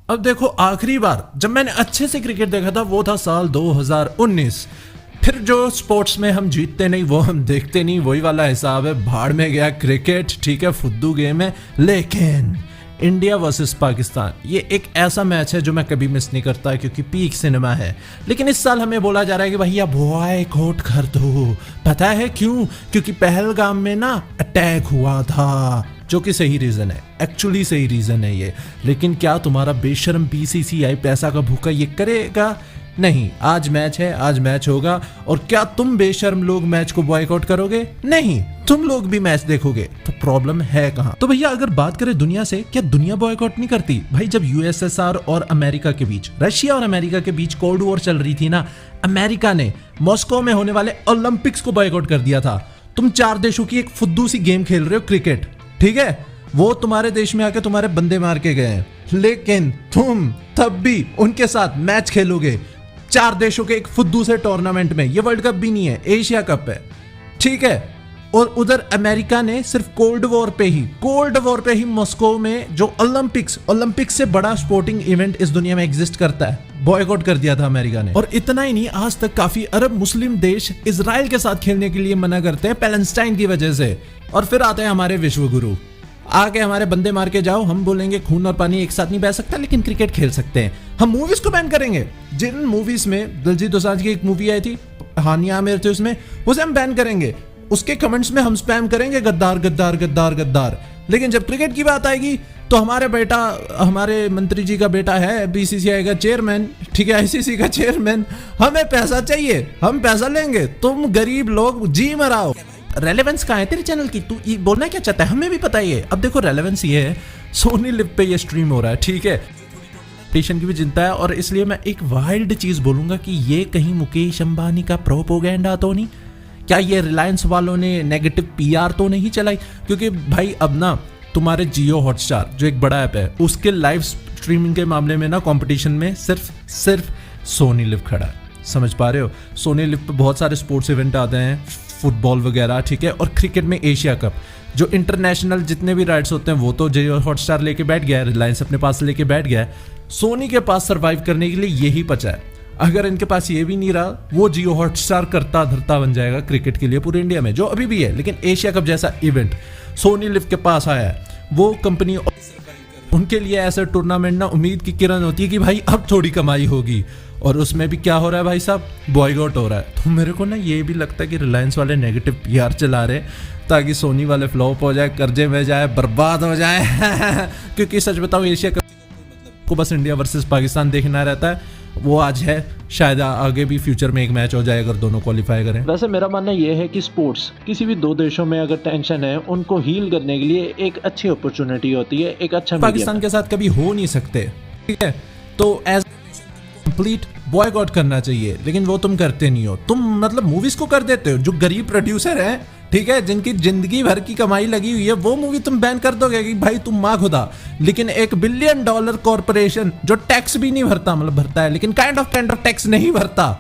अब देखो, आखिरी बार जब मैंने अच्छे से क्रिकेट देखा था वो था साल 2019। फिर जो स्पोर्ट्स में हम जीतते नहीं वो हम देखते नहीं, वही वाला हिसाब है, भाड़ में गया क्रिकेट। ठीक है, फुद्दू गेम है। लेकिन इंडिया वर्सेस पाकिस्तान, ये एक ऐसा मैच है जो मैं कभी मिस नहीं करता क्योंकि पीक सिनेमा है। लेकिन इस साल हमें बोला जा रहा है कि भैया बॉयकॉट कर दो। पता है क्यों? क्योंकि पहलगाम में ना अटैक हुआ था, जो कि सही रीजन है, एक्चुअली सही रीजन है ये। लेकिन क्या तुम्हारा बेशर्म बीसीसीआई पैसा का भूखा ये करेगा? नहीं। आज मैच है, आज मैच होगा। और क्या तुम बेशर्म लोग मैच को बॉयकॉट करोगे? नहीं, तुम लोग भी मैच देखोगे। तो प्रॉब्लम है कहाँ? तो भैया अगर बात करें दुनिया से, क्या दुनिया बॉयकॉट नहीं करती? भाई जब यूएसएसआर और अमेरिका के बीच, रशिया और अमेरिका के बीच कोल्ड वॉर चल रही थी ना, अमेरिका ने मॉस्को में होने वाले ओलंपिक्स को बॉयकॉट कर दिया था। तुम चार देशों की एक फुद्दू सी गेम खेल रहे हो, क्रिकेट। ठीक है, वो तुम्हारे देश में आके तुम्हारे बंदे मार के गए हैं, लेकिन तुम तब भी उनके साथ मैच खेलोगे चार देशों के एक फुद्दू से टूर्नामेंट में। ये वर्ल्ड कप भी नहीं है, एशिया कप है। ठीक है, और उधर अमेरिका ने सिर्फ कोल्ड वॉर पे ही मॉस्को में जो ओलंपिक्स से बड़ा स्पोर्टिंग इवेंट इस दुनिया में एग्जिस्ट करता है, बॉयकॉट कर दिया था अमेरिका ने। और इतना ही नहीं, आज तक काफी अरब मुस्लिम देश इजराइल के साथ खेलने के लिए मना करते हैं पैलेस्टाइन की वजह से। और फिर आते हैं हमारे विश्व गुरु, आके हमारे बंदे मार के जाओ। हम बोलेंगे खून और पानी एक साथ नहीं बह सकता, लेकिन क्रिकेट खेल सकते हैं। हम मूवीज को बैन करेंगे। जिन मूवीज में दिलजीत दोसांझ की एक मूवी आई थी, हानिया आमिर थे उसमें, उसे हम बैन करेंगे। उसके कमेंट्स में हम स्पैम करेंगे गद्दार गद्दार गद्दार गद्दार। लेकिन जब क्रिकेट की बात आएगी तो हमारे मंत्री जी का बेटा है बीसीसीआई का चेयरमैन, ठीक है, आईसीसी का चेयरमैन। हमें पैसा चाहिए, हम पैसा लेंगे, तुम गरीब लोग जी मराओ। रेलेवेंस कहाँ है तेरे चैनल की? तू ये बोलना क्या चाहता है? हमें भी पता ही है। अब देखो, रेलेवेंस ये है, सोनी लिव पे ये स्ट्रीम हो रहा है। ठीक है, पेशेंट की भी चिंता है। और इसलिए मैं एक वाइल्ड चीज बोलूंगा कि ये कहीं मुकेश अंबानी का प्रोपोगेंडा तो नहीं? क्या ये रिलायंस वालों ने नेगेटिव पीआर तो नहीं चलाई? क्योंकि भाई अब ना तुम्हारे जियो हॉटस्टार जो एक बड़ा ऐप है, उसके लाइव स्ट्रीमिंग के मामले में ना कंपटीशन में सिर्फ सोनी लिव खड़ा है। समझ पा रहे हो? सोनी लिव पे बहुत सारे स्पोर्ट्स इवेंट आते हैं, फुटबॉल वगैरह। ठीक है, और क्रिकेट में एशिया कप, जो इंटरनेशनल जितने भी राइट्स होते हैं वो तो जियो हॉटस्टार लेके बैठ गया है, रिलायंस अपने पास लेके बैठ गया है। सोनी के पास सरवाइव करने के लिए यही बचा है। अगर इनके पास ये भी नहीं रहा, वो जियो हॉटस्टार करता धरता बन जाएगा क्रिकेट के लिए पूरे इंडिया में, जो अभी भी है। लेकिन एशिया कप जैसा इवेंट सोनी लिव के पास आया है, वो कंपनी उनके लिए ऐसा टूर्नामेंट ना उम्मीद की किरण होती है कि भाई अब थोड़ी कमाई होगी। और उसमें भी क्या हो रहा है भाई साहब? बॉयकॉट हो रहा है। तो मेरे को ना ये भी लगता है कि रिलायंस वाले नेगेटिव पीआर चला रहे ताकि सोनी वाले फ्लॉप हो जाए, कर्जे में जाए, बर्बाद हो जाए। क्योंकि सच बताऊं, एशिया कप को बस इंडिया वर्सेस पाकिस्तान देखना रहता है। वो आज है, शायद आगे भी फ्यूचर में एक मैच हो जाए अगर दोनों क्वालिफाई करें। वैसे मेरा मानना यह है कि स्पोर्ट्स किसी भी दो देशों में अगर टेंशन है, उनको हील करने के लिए एक अच्छी अपॉर्चुनिटी होती है, एक अच्छा पाकिस्तान के साथ कभी हो नहीं सकते। ठीक है, तो एज कंप्लीट बॉयकॉट करना चाहिए, लेकिन वो तुम करते नहीं हो। तुम मतलब मूवीज को कर देते हो। जो गरीब प्रोड्यूसर हैं, ठीक है, जिनकी जिंदगी भर की कमाई लगी हुई है, वो मूवी तुम बैन कर दोगे कि भाई तुम माँ खुदा। लेकिन $1 बिलियन कॉर्पोरेशन जो टैक्स भी नहीं भरता, मतलब भरता है लेकिन काइंड ऑफ टैक्स नहीं भरता,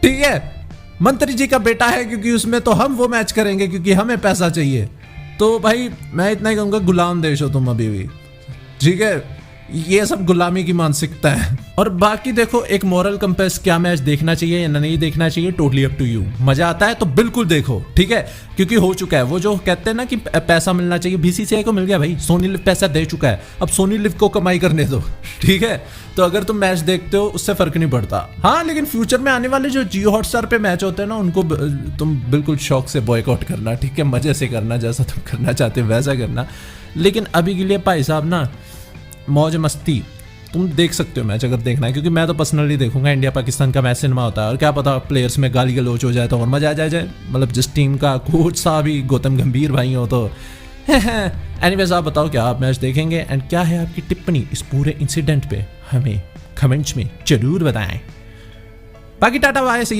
ठीक है, मंत्री जी का बेटा है, क्योंकि उसमें तो हम वो मैच करेंगे क्योंकि हमें पैसा चाहिए। तो भाई मैं इतना ही कहूंगा, गुलाम देश हो तुम अभी भी। ठीक है, ये सब गुलामी की मानसिकता है। और बाकी देखो, एक मॉरल कंपेस, क्या मैच देखना चाहिए या नहीं देखना चाहिए, टोटली अप टू यू। मजा आता है तो बिल्कुल देखो, ठीक है, क्योंकि हो चुका है वो जो कहते हैं ना कि पैसा मिलना चाहिए, बीसीसीआई को मिल गया भाई, सोनी लिव पैसा दे चुका है, अब सोनी लिव को कमाई करने दो। ठीक है, तो अगर तुम मैच देखते हो उससे फर्क नहीं पड़ता। हाँ, लेकिन फ्यूचर में आने वाले जो जियो हॉटस्टार पे मैच होते हैं ना, उनको तुम बिल्कुल शौक से बॉयकॉट करना, ठीक है, मजे से करना, जैसा तुम करना चाहते हो वैसा करना। लेकिन अभी के लिए भाई साहब ना, मौज मस्ती तुम देख सकते हो मैच अगर देखना है, क्योंकि मैं तो पर्सनली देखूंगा। इंडिया पाकिस्तान का मैच सिनेमा होता है, और क्या पता प्लेयर्स में गाली गलौच हो जाए तो और मजा आ जाए। मतलब जिस टीम का कोच साहब ही गौतम गंभीर भाई हो तो एनीवेज, आप बताओ क्या आप मैच देखेंगे, एंड क्या है आपकी टिप्पणी इस पूरे इंसिडेंट पे, हमें कमेंट्स में जरूर बताएं। बाकी टाटा बाय, से